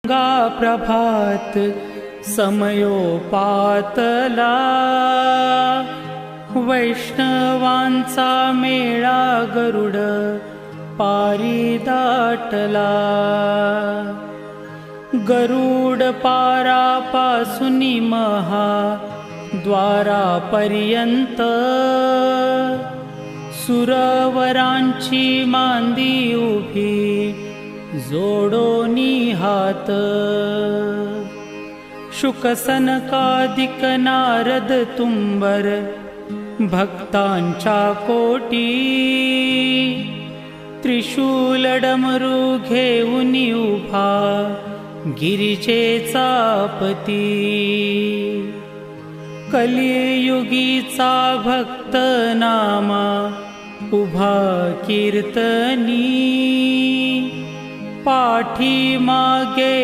गंगा प्रभात समयोपातला, वैष्णवांचा मेळा गरुड पारी दाटला. गरुड पारापासूनी महाद्वारापर्यंत सुरवरांची मांदी उभी जोडोनी हात. शुक सनकादिक नारद तुंबर भक्तांच्या कोटी, त्रिशूल डमरू घेऊनी उभा गिरिजेचा पती. कलियुगीचा भक्त नामा उभा कीर्तनी, पाठी मागे